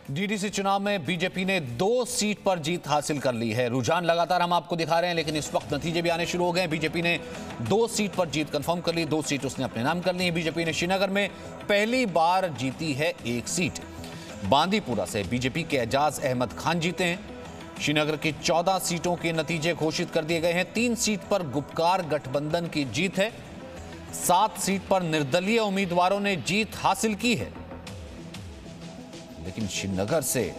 DDC चुनाव में BJP ने 2 सीट पर जीत हासिल कर ली है। रुझान लगातार हम आपको दिखा रहे हैं, लेकिन इस वक्त नतीजे भी आने शुरू हो गए हैं। बीजेपी ने 2 सीट पर जीत कंफर्म कर ली, 2 सीट उसने अपने नाम कर ली है। बीजेपी ने श्रीनगर में पहली बार जीती है 1 सीट। बांदीपुरा से बीजेपी के एजाज अहमद खान जीते हैं। श्रीनगर की 14 सीटों के नतीजे घोषित कर दिए गए हैं। 3 सीट पर गुपकार गठबंधन की जीत है। 7 सीट पर निर्दलीय उम्मीदवारों ने जीत हासिल की है। लेकिन श्रीनगर से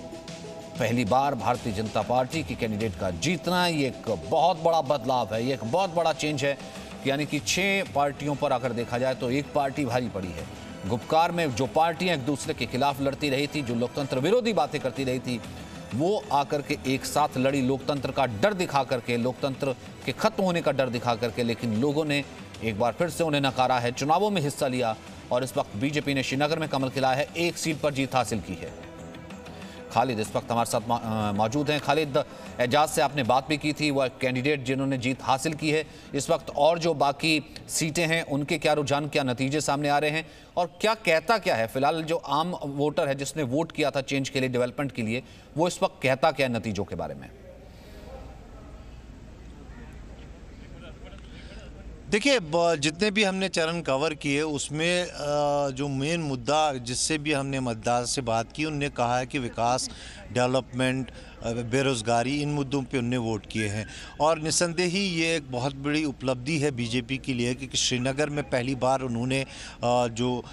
पहली बार भारतीय जनता पार्टी की कैंडिडेट का जीतना ये एक बहुत बड़ा बदलाव है, ये एक बहुत बड़ा चेंज है। यानी कि 6 पार्टियों पर अगर देखा जाए तो एक पार्टी भारी पड़ी है। गुपकार में जो पार्टियां एक दूसरे के खिलाफ लड़ती रही थी, जो लोकतंत्र विरोधी बातें करती रही थी, वो आकर के एक साथ लड़ी, लोकतंत्र का डर दिखा करके, लोकतंत्र के खत्म होने का डर दिखा करके। लेकिन लोगों ने एक बार फिर से उन्हें नकारा है, चुनावों में हिस्सा लिया और इस वक्त बीजेपी ने श्रीनगर में कमल खिलाया है, 1 सीट पर जीत हासिल की है। खालिद इस वक्त हमारे साथ मौजूद हैं। खालिद, एजाज से आपने बात भी की थी, वह कैंडिडेट जिन्होंने जीत हासिल की है। इस वक्त और जो बाकी सीटें हैं उनके क्या रुझान, क्या नतीजे सामने आ रहे हैं और क्या कहता क्या है फिलहाल जो आम वोटर है जिसने वोट किया था चेंज के लिए, डेवलपमेंट के लिए, वो इस वक्त कहता क्या है नतीजों के बारे में? देखिए, जितने भी हमने चरण कवर किए उसमें जो मेन मुद्दा जिससे भी हमने मतदाता से बात की, उनने कहा है कि विकास, डेवलपमेंट, बेरोज़गारी, इन मुद्दों पे उनने वोट किए हैं। और निस्संदेह ही ये एक बहुत बड़ी उपलब्धि है बीजेपी के लिए कि श्रीनगर में पहली बार उन्होंने जो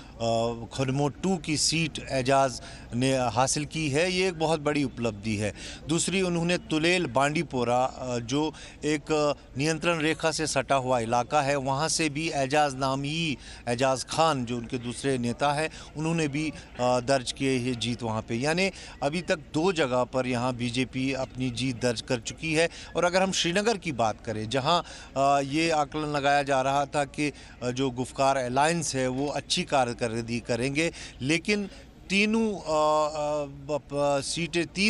खरमो 2 की सीट एजाज ने हासिल की है, ये एक बहुत बड़ी उपलब्धि है। दूसरी, उन्होंने तुलेल बांडीपोरा जो एक नियंत्रण रेखा से सटा हुआ इलाका है, वहाँ से भी एजाज नामी एजाज खान जो उनके दूसरे नेता है, उन्होंने भी दर्ज किए है जीत वहाँ पे। यानी अभी तक 2 जगह पर यहाँ बीजेपी अपनी जीत दर्ज कर चुकी है। और अगर हम श्रीनगर की बात करें, जहाँ ये आकलन लगाया जा रहा था कि जो गुफकार अलायंस है वो अच्छी कारकर्दगी करेंगे, लेकिन 3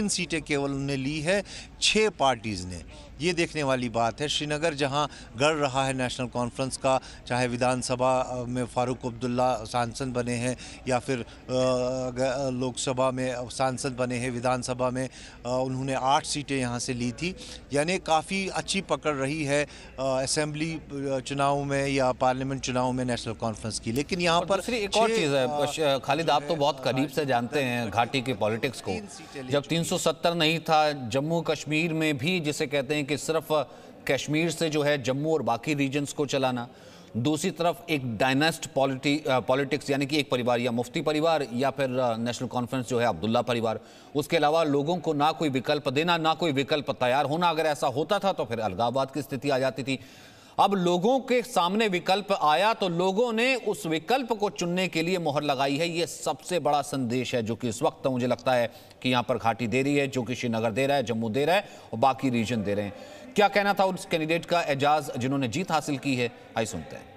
सीटें केवल उन्होंने ली है 6 पार्टीज़ ने। ये देखने वाली बात है। श्रीनगर जहां गढ़ रहा है नेशनल कॉन्फ्रेंस का, चाहे विधानसभा में फारूक अब्दुल्ला सांसद बने हैं या फिर लोकसभा में सांसद बने हैं, विधानसभा में उन्होंने 8 सीटें यहां से ली थी। यानी काफ़ी अच्छी पकड़ रही है असेंबली चुनाव में या पार्लियामेंट चुनाव में नेशनल कॉन्फ्रेंस की। लेकिन यहाँ पर एक और चीज़ है खालिद, आप तो बहुत करीब से जानते हैं घाटी के पॉलिटिक्स को। जब 370 नहीं था, जम्मू कश्मीर में भी जिसे कहते हैं कि सिर्फ कश्मीर से जो है जम्मू और बाकी रीजन्स को चलाना, दूसरी तरफ एक डायनेस्ट पॉलिटिक्स यानी कि एक परिवार, या मुफ्ती परिवार या फिर नेशनल कॉन्फ्रेंस जो है अब्दुल्ला परिवार, उसके अलावा लोगों को ना कोई विकल्प देना, ना कोई विकल्प तैयार होना। अगर ऐसा होता था तो फिर अलगाववाद की स्थिति आ जाती थी। अब लोगों के सामने विकल्प आया तो लोगों ने उस विकल्प को चुनने के लिए मोहर लगाई है। ये सबसे बड़ा संदेश है जो कि इस वक्त मुझे लगता है कि यहां पर घाटी दे रही है, जो कि श्रीनगर दे रहा है, जम्मू दे रहा है और बाकी रीजन दे रहे हैं। क्या कहना था उस कैंडिडेट का एजाज जिन्होंने जीत हासिल की है, आइए सुनते हैं।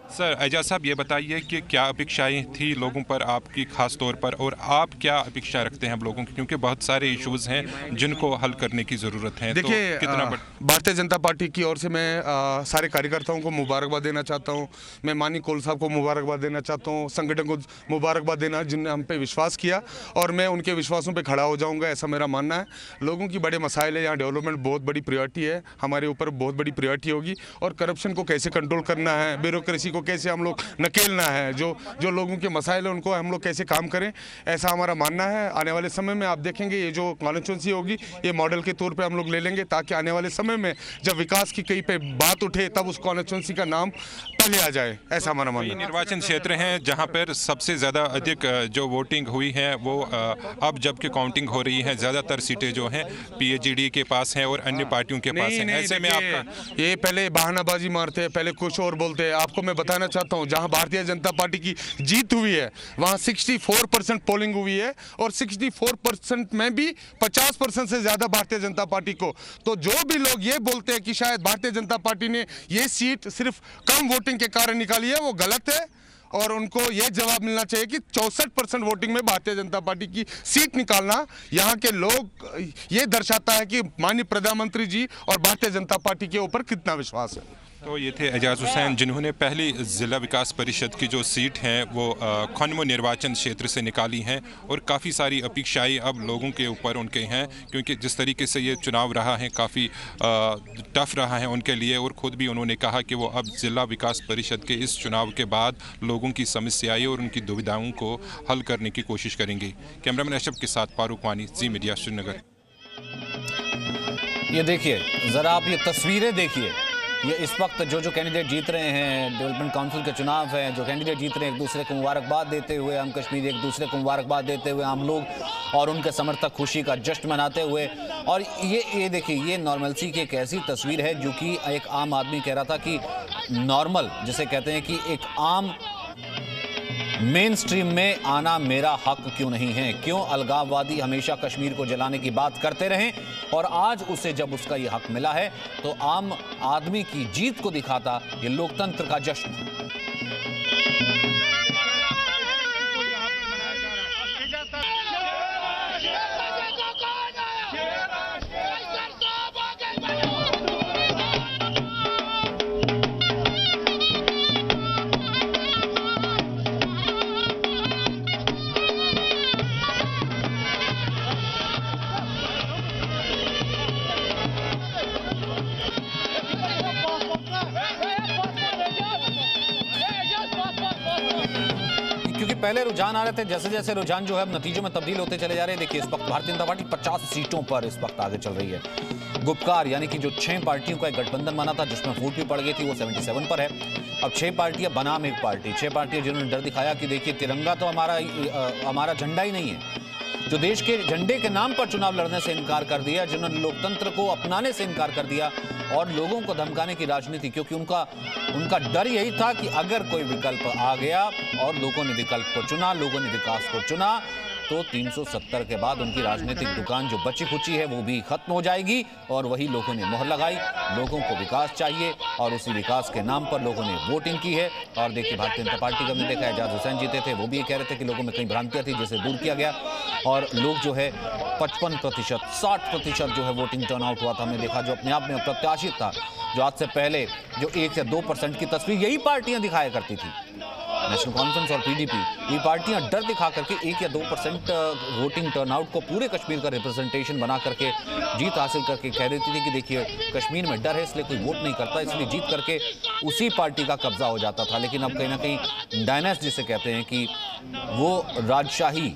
सर, एजाज साहब ये बताइए कि क्या अपेक्षाएं थी लोगों पर आपकी खास तौर पर, और आप क्या अपेक्षा रखते हैं अब लोगों की, क्योंकि बहुत सारे इश्यूज हैं जिनको हल करने की ज़रूरत है। देखिए, तो भारतीय जनता पार्टी की ओर से मैं सारे कार्यकर्ताओं को मुबारकबाद देना चाहता हूं। मैं मानी कौल साहब को मुबारकबाद देना चाहता हूं, संगठन को मुबारकबाद देना जिनने हम पे विश्वास किया, और मैं उनके विश्वासों पे खड़ा हो जाऊंगा, ऐसा मेरा मानना है। लोगों की बड़े मसाइल है, यहाँ डेवलपमेंट बहुत बड़ी प्रायोरिटी है, हमारे ऊपर बहुत बड़ी प्रायोरिटी होगी, और करप्शन को कैसे कंट्रोल करना है, ब्यूरोक्रेसी को कैसे हम लोग नकेलना है, जो लोगों के मसाइल है उनको हम लोग कैसे काम करें, ऐसा हमारा मानना है। आने वाले समय में आप देखेंगे ये जो कॉन्स्टिट्यूंसी होगी ये मॉडल के तौर पे हम लोग ले लेंगे, ताकि आने वाले समय में जब विकास की कहीं पे बात उठे तब उस कॉन्स्टिट्यूंसी का नाम पहले आ जाए, ऐसा हमारा मानना है। निर्वाचन क्षेत्र हैं जहां पर सबसे ज़्यादा अधिक जो वोटिंग हुई है वो अब जबकि काउंटिंग हो रही है, ज़्यादातर सीटें जो हैं पीएचडी के पास हैं और अन्य पार्टियों के पास हैं। ऐसे में आपका ये पहले बहानाबाजी मारते हैं, पहले कुछ और बोलते हैं। आपको मैं बताना चाहता हूँ, जहाँ भारतीय जनता पार्टी की जीत हुई है वहां 64% पोलिंग हुई है, और 64% में भी 50% से ज्यादा भारतीय जनता पार्टी को। तो जो भी लोग ये बोलते हैं कि शायद भारतीय जनता पार्टी ने ये सीट सिर्फ कम वोटिंग के कारण निकाली है, वो गलत है। और उनको ये जवाब मिलना चाहिए कि 64% वोटिंग में भारतीय जनता पार्टी की सीट निकालना यहाँ के लोग ये दर्शाता है कि माननीय प्रधानमंत्री जी और भारतीय जनता पार्टी के ऊपर कितना विश्वास है। तो ये थे एजाज हुसैन, जिन्होंने पहली ज़िला विकास परिषद की जो सीट है वो खनमो निर्वाचन क्षेत्र से निकाली हैं, और काफ़ी सारी अपेक्षाएं अब लोगों के ऊपर उनके हैं, क्योंकि जिस तरीके से ये चुनाव रहा है काफ़ी टफ रहा है उनके लिए, और ख़ुद भी उन्होंने कहा कि वो अब ज़िला विकास परिषद के इस चुनाव के बाद लोगों की समस्याएँ और उनकी दुविधाओं को हल करने की कोशिश करेंगे। कैमरामैन अशरफ के साथ फारूक वानी, जी मीडिया, श्रीनगर। ये देखिए ज़रा आप ये तस्वीरें देखिए, ये इस वक्त जो कैंडिडेट जीत रहे हैं, डेवलपमेंट काउंसिल के चुनाव हैं, जो कैंडिडेट जीत रहे हैं एक दूसरे को मुबारकबाद देते हुए, हम कश्मीरी एक दूसरे को मुबारकबाद देते हुए, आम लोग और उनके समर्थक खुशी का जश्न मनाते हुए। और ये देखिए, ये नॉर्मलसी की एक ऐसी तस्वीर है जो कि एक आम आदमी कह रहा था कि नॉर्मल जिसे कहते हैं कि एक आम मेन स्ट्रीम में आना मेरा हक क्यों नहीं है, क्यों अलगाववादी हमेशा कश्मीर को जलाने की बात करते रहें, और आज उसे जब उसका ये हक मिला है तो आम आदमी की जीत को दिखाता ये लोकतंत्र का जश्न। क्योंकि पहले रुझान आ रहे थे, जैसे जैसे रुझान जो है अब नतीजों में तब्दील होते चले जा रहे हैं। देखिए इस वक्त भारतीय जनता पार्टी 50 सीटों पर इस वक्त आगे चल रही है। गुपकार यानी कि जो 6 पार्टियों का एक गठबंधन बना था जिसमें फूट भी पड़ गई थी, वो 77 पर है। अब 6 पार्टियां बनाम एक पार्टी, 6 पार्टियां जिन्होंने डर दिखाया कि देखिए तिरंगा तो हमारा झंडा ही नहीं है, जो देश के झंडे के नाम पर चुनाव लड़ने से इनकार कर दिया, जिन्होंने लोकतंत्र को अपनाने से इनकार कर दिया और लोगों को धमकाने की राजनीति, क्योंकि उनका डर यही था कि अगर कोई विकल्प आ गया और लोगों ने विकल्प को चुना, लोगों ने विकास को चुना, तो 370 के बाद उनकी राजनीतिक दुकान जो बची खुची है वो भी खत्म हो जाएगी। और वही लोगों ने मोहर लगाई, लोगों को विकास चाहिए और उसी विकास के नाम पर लोगों ने वोटिंग की है। और देखिए भारतीय जनता पार्टी का हमने देखा, एजाज हुसैन जीते थे, वो भी ये कह रहे थे कि लोगों में कई भ्रांतियां थी जिसे दूर किया गया और लोग जो है 55%, 60% जो है वोटिंग टर्नआउट हुआ था। हमने देखा जो अपने आप में अप्रत्याशित था, जो आज से पहले जो 1 से 2% की तस्वीर यही पार्टियां दिखाया करती थी, नेशनल कॉन्फ्रेंस और पीडीपी, ये पार्टियां डर दिखा करके 1 या 2% वोटिंग टर्नआउट को पूरे कश्मीर का रिप्रेजेंटेशन बना करके जीत हासिल करके कह देती थी कि देखिए कश्मीर में डर है इसलिए कोई वोट नहीं करता, इसलिए जीत करके उसी पार्टी का कब्जा हो जाता था। लेकिन अब कहीं ना कहीं डायनेस्ट जिसे कहते हैं कि वो राजशाही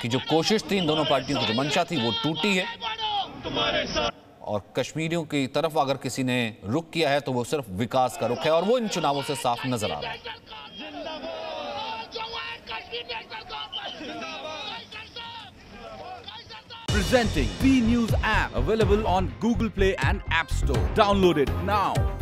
की जो कोशिश थी, इन दोनों पार्टियों की जो मंशा थी, वो टूटी है। और कश्मीरियों की तरफ अगर किसी ने रुख किया है तो वो सिर्फ विकास का रुख है, और वो इन चुनावों से साफ नजर आ रहा है। Presenting B News app, available on Google Play and App Store. Download it now.